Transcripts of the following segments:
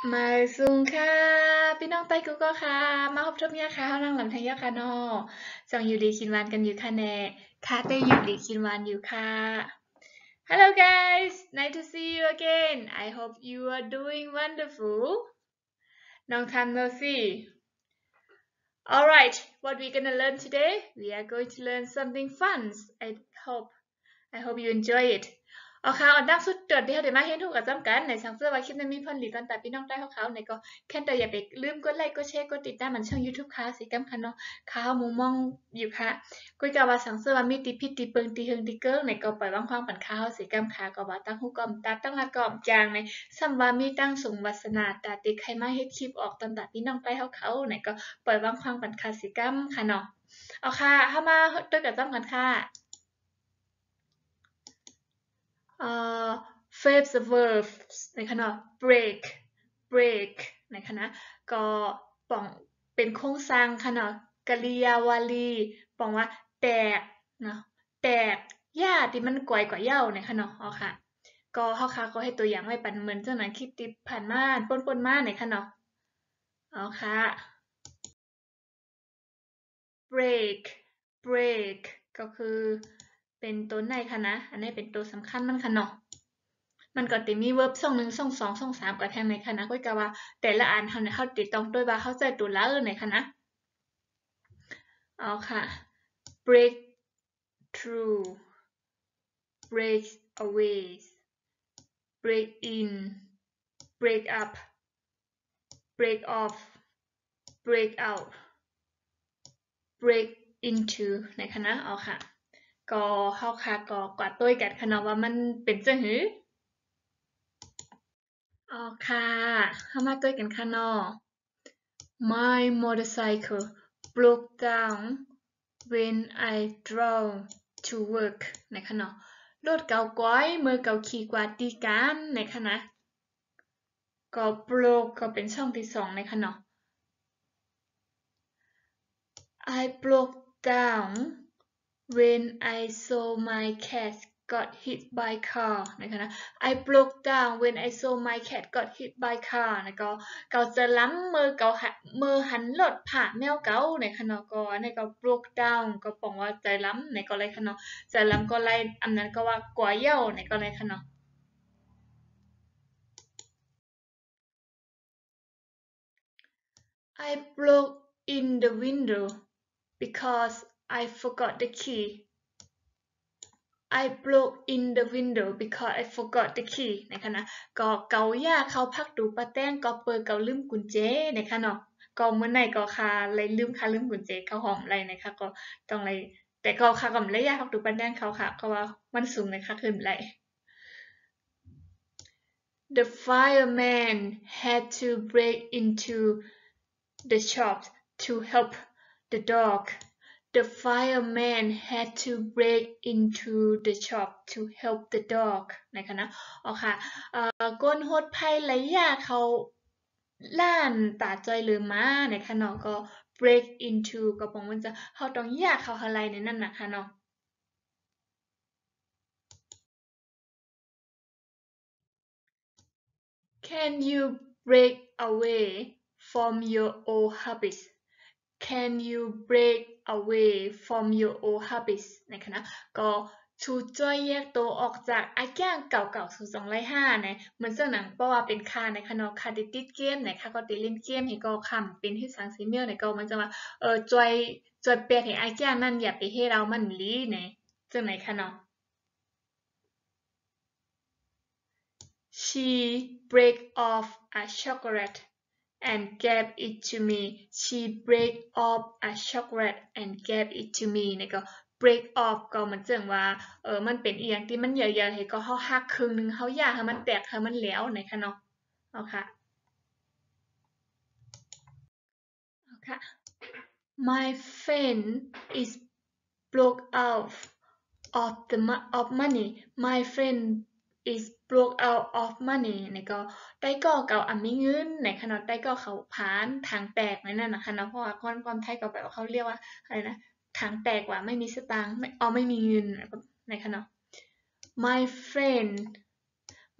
มาซุงค่ะพี่น้องไต้กูก็ค่ะมาพบทบเนี่ยค่ะเฮานั่งหลังทางยาค่ะเนาะจังอยู่ดีกินหวานกันอยู่ค่ะแน่ค่ะเต้อยู่ดีกินหวานอยู่ค่ะ Hello guys nice to see you again I hope you are doing wonderful long time no see alright what we gonna learn today we are going to learn something fun hope I hope you enjoy it เอาข่าวอันดับสุดเดือดเดียวเดี๋ยวมาเห็นถูกกับจำกันในสังเสื้อว่าคลิปนั้นมีพอนหลีตอนแต่พี่น้องใต้เขาในก็แค่แต่อย่าไปลืมกดไลค์กดแชร์กดติดตามมันช่อง YouTube ค่ะสีกัมคันเนาะข่าวมุมมองอยู่ค่ะกุยกาว่าสังเสื้อว่ามีติพิษติเปิงติเฮงติเกิ้งในก็ปล่อยว่างความปั่นข้าวสีกัมค่ะก็ว่าตั้งหูกอมตาตั้งละกอมจางในสัมว่ามีตั้งสงวัสนาตาติใครมาเฮ็ดคลิปออกตอนแต่พี่น้องใต้เขาในก็ปล่อยว่างความปั่นข้าวสีกัมค่ะเนาะเอาค่ะเข้ามาด้วยกับจำกันค่ะ verbs verbs ในคณะ break break ในคณะก็ป่องเป็นโครงสร้างคณะกริยาวลีป่องว่าแตกเนาะแตกหญ้าที่มันก่อยกว่าเหย้าในคณะอ๋อค่ะก็เฮาค่ะก็ให้ตัวอย่างไว้ปันเหมือนจังนั้นคลิปที่ผ่านมาปนๆมาในคณะอ๋อค่ะ break break ก็คือเป็นตัวในค่ะนะอันนี้เป็นตัวสำคัญมันค่ะเนาะมันก็จะมี verb ช่องหนึ่งช่องสองช่องสามกับแทงในค่ะนะก็กะว่าแต่ละอันเขาเนี่ยเขาติดต้องด้วยว่าเขาใจตัวละในค่ะนะเอาค่ะ break through break away break in break up break off break out break into ในค่ะนะเอาค่ะก็เข้าค่ะก็กว่าตัวกันค่ะเนาะว่ามันเป็นจังหืออ๋อค่ะเข้ามาตัวกันค่ะเนาะ My motorcycle broke down when I drove to work นะคะเนาะรถเก่าก้อยเมื่อเก่าขี่กวาดตีกันนะคะนะก็ broke ก็เป็นช่องที่สองนะคะเนาะ I broke down when I saw my cat got hit by car นะคะนะ I broke down when I saw my cat got hit by car นะก็เก่าจะล้ำมือเก่ามือหันรถผ่าแมวเก่านะคะเนาะก็อันนี้ก็ broke down ก็ปองว่าใจล้ำในก็เลยค่ะเนาะใจล้ำก็ไล่อันนั้นก็ว่ากว่าเย่าในก็เลยค่ะเนาะ I broke in the window because I forgot the key I broke in the window because I forgot the key นะคะนะก็เกาย่าเขาพักดูปะแต้งก็เปิดเกาลืมกุญแจนะคะเนาะก็เมื่อไหร่ก็คาเลยลืมคาลืมกุญแจเขาหอมอะไรนะคะก็ต้องเลยแต่ก็คาก็ไม่ได้ยากพักดูปะแต้งเขาค่ะก็ว่ามันสูงนะคะขึ้นไร The fireman had to break into the shop to help the dog The fireman had to break into the shop to help the dog นะคะนะอ๋อค่ะก้นโหดภัยไหลยาเขาล้านตาจอยหรือมานะคะเนาะก็ break into ก็บอกว่าจะเขาต้องยาเขาอะไรในนั่นนะคะเนาะ Can you break away from your old habits Can you break away from your old habits นะคะนะก็ชูจ้อยแยกตัวออกจากไอ้แก้งเก่าๆสู่205นะเหมือนเสื้อหนังเพราะว่าเป็นคาในคณะคาติดเกมนะคะก็ติดเล่นเกมให้ก็คำเป็นที่สังสีเมียวในก็มันจะว่าจอยเปลี่ยนให้ไอ้แก้งนั่นอย่าไปให้เรามันลีนะจังไหนคะเนาะ She break off a chocolate and gave it to me. She break off a chocolate and gave it to me นี่ก็ break off ก็มันจังว่ามันเป็นอีหยังที่มันใหญ่ๆให้ก็เฮาหักครึ่งนึงเฮาย่าให้มันแตกให้มันแล้วนะคะเนาะเอาค่ะเอาค่ะ My friend is broke out of money My friend is broke out of money นี่ก็ได้ก็เก่ามีเงินในขณะได้ก็เขาผานทางแตกในนั่นนะคะเนาะเพราะว่าคนไทยก็แบบว่าเขาเรียกว่าอะไรนะทางแตกว่าไม่มีสตางค์ไม่มีเงินในขณะ my friend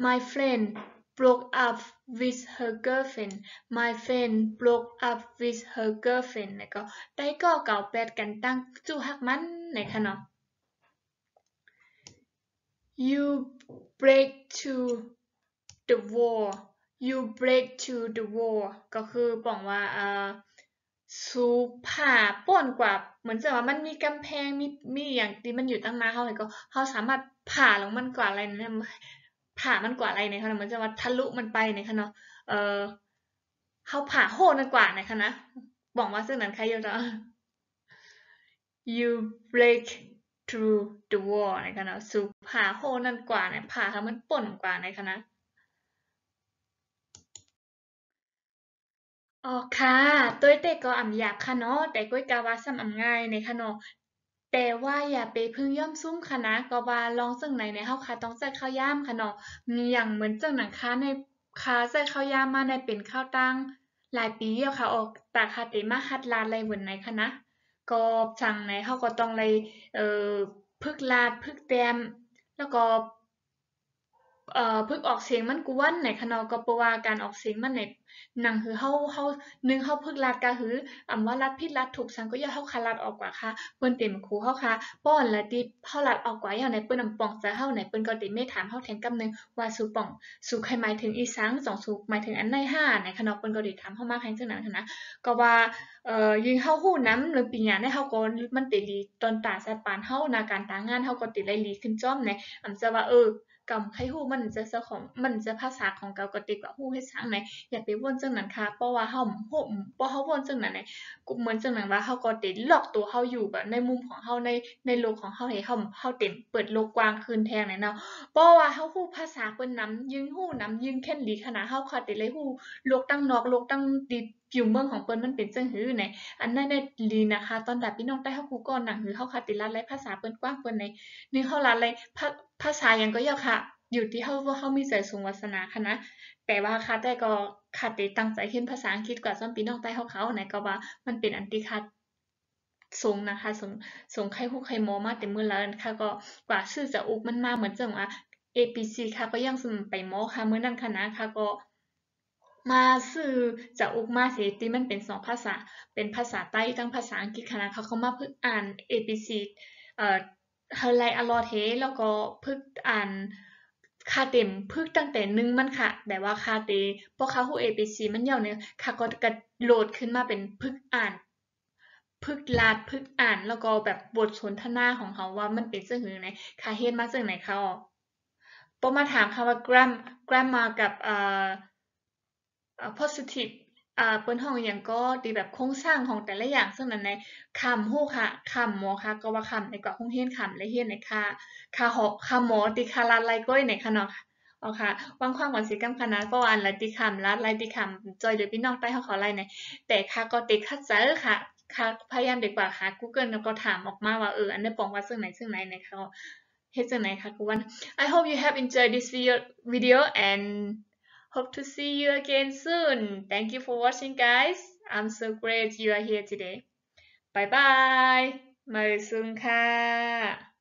my friend broke up with her girlfriend my friend broke up with her girlfriend แล้วก็ได้ก็เก่าแปดกันตั้งจู่ฮักมันในคะเนาะ you break to the wall you break to the wall ก็คือบอกว่าสูผ่าป่นกว่าเหมือนจะว่ามันมีกำแพงมีอย่างที่มันอยู่ตั้งหน้าเขาเลยก็เขาสามารถผ่าลงมันกว่าอะไรเนี่ยผ่ามันกว่าอะไรเนี่ยค่ะเหมือนจะว่าทะลุมันไปเนี่ยค่ะเนาะเขาผ่าโหดนั่นกว่าเนี่ยค่ะนะบอกว่าซึ่งนั้นใครอยู่ต่อ you break through the wall เนี่ยค่ะเนาะสูผ่าโหดนั่นกว่าเนี่ยผ่าให้มันป่นกว่าเนี่ยค่ะนะ อ๋อค่ะตัวเด็กก็อ่ำอยากค่ะเนาะแต่ก้อยกาว่าซ้ำอ่ำง่ายในค่ะเนาะแต่ว่าอย่าไปพึ่งย่อมซุ่มค่ะนะก็ว่าลองซึ่งไหนในเฮาค่ะต้องใส่ข้าวย่ามค่ะเนาะมีอย่างเหมือนจังหนังค้าในค้าใส่ข้าวย่ามมาในเป็นข้าวตังหลายปีแล้วค่ะออกตากคาเตมาคัดลาดอะไรเหมือนไหนคะนะก็จังไหนเฮาก็ต้องเลยเอ่อพึกลาดพึกแต้มแล้วก็พึกออกเสียงมันกวนไหนคะเนาะก็เพราะว่าการออกเสียงมันเนี่ยหนังหือเฮาหนึ่งเฮาพึกลัดก็คือว่าลัดผิดลัดถูกซั้นก็อย่าเฮาค่ะลัดออกกว่าค่ะเปิ้นเต็มคูเฮาค่ะป้อนละติเฮาลัดออกกว่าอย่างไหนเปิ้นปองจะเฮาไหนเปิ้นก็ติไม่ถามเฮาแทงกำนึงว่าสู่ป่องสู่ใครหมายถึงอีสังสองสู่หมายถึงอันใดห้าไหนคะเนาะเปิ้นก็ได้ถามเฮามาแฮงจังนั้นหั้นนะก็ว่ายิ่งเฮาฮู้นำหรือปิญญาณได้เฮาก็มันติหลีตอนตาสะปานเฮานะการตางานเฮาก็ติได้หลีขึ้นจ้อมแหนจะว่ากำให้ฮู้มันจะเจ้าของมันจะภาษาของเกาก็ติกว่าฮู้เฮ็ดจั่งใดอย่าไปวนจังนั้นค่ะเพราะว่าเฮาฮู้บ่เฮาวนจังนั้นเนี่ยก็เหมือนจังนั้นว่าเฮาก็ได้ล็อกตัวเฮาอยู่แบบในมุมของเฮาในโลกของเฮาให้เฮาเต็มเปิดโลกกว้างขึ้นแทงเลยเนาะเพราะว่าเฮาฮู้ภาษาเพิ่นนำยึงฮู้นำยึงแค่นหลีขนาดเฮาค่ะได้เลยฮู้โลกตั้งนอกโลกตั้งติอยู่เมืองของเพิ่นมันเป็นจั่งหือไหนอันนั้นได้ลีนะคะตอนใดพี่น้องใต้เฮากูก็หนังหือเฮาค่ะติลัดเลยภาษาเพิ่นกว้างเพิ่นในนี่เฮาลัดเลยภาษาหยังก็ยากค่ะ อยู่ที่เฮาว่าเฮามีใจสูงวาสนาค่ะนะแต่ว่าค่ะแต่ก็ค่ะติตั้งใจเรียนภาษาอังกฤษกว่าซั้นพี่น้องใต้เฮาเขาไหนก็ว่ามันเป็นอันที่ค่ะสูงนะคะสูงไข่ฮู้ไข่หมอมาแต่มื้อละค่ะก็กว่าชื่อจะอุกมันมาเหมือนจังว่า ABC ค่ะก็ยังซึมไปหมอค่ะมื้อนั้นค่ะนะค่ะก็มาชื่อจะอุกมาสิที่มันเป็น2ภาษาเป็นภาษาใต้ทั้งภาษาอังกฤษค่ะนะเขามาฝึกอ่าน ABC เอ่อ เฮาไลอะลอเทแล้วก็พึกอ่านคาเต็มพึกตั้งแต่หนึ่งมันค่ะแต่ว่าคาเตพอคาฮู ABC มันยาวเนี่ยค่ะก็กระโหลดขึ้นมาเป็นพึกอ่านพึกลาดพึกอ่านแล้วก็แบบบทสนทนาของเขาว่ามันเป็นจั่งหือไหนค่ะเฮ็ดมาจั่งไหนคะอ้อบ่มาถามค่ะว่า grammar กับpositive เปิ้นฮ้องอิหยังก็ที่แบบโครงสร้างของแต่ละอย่างซึ่งนั้นในคำฮู้ค่ะคำหมอค่ะก็ว่าคำในก็ฮู้เรียนคำและเรียนในค่าหอคำหมอติค่าลัดไลก้อยในค่ะเนาะอ๋อค่ะวางความหวังสิกำคณะเพราะว่าอันละติคำลัดไลติคำจอยเหลือพี่น้องใต้เฮาเขาไลในแต่ค่าก็ติคัดเจอค่ะค่ะพยายามดีกว่าหา Google แล้วก็ถามออกมาว่าอันนี้ปองว่าซึ่งไหนในเขาเฮ็ดจั่งใดค่ะกูว่า I hope you have enjoyed this video and hope to see you again soon. Thank you for watching, guys. I'm so glad you are here today. Bye bye. มาเลยซุงค่ะ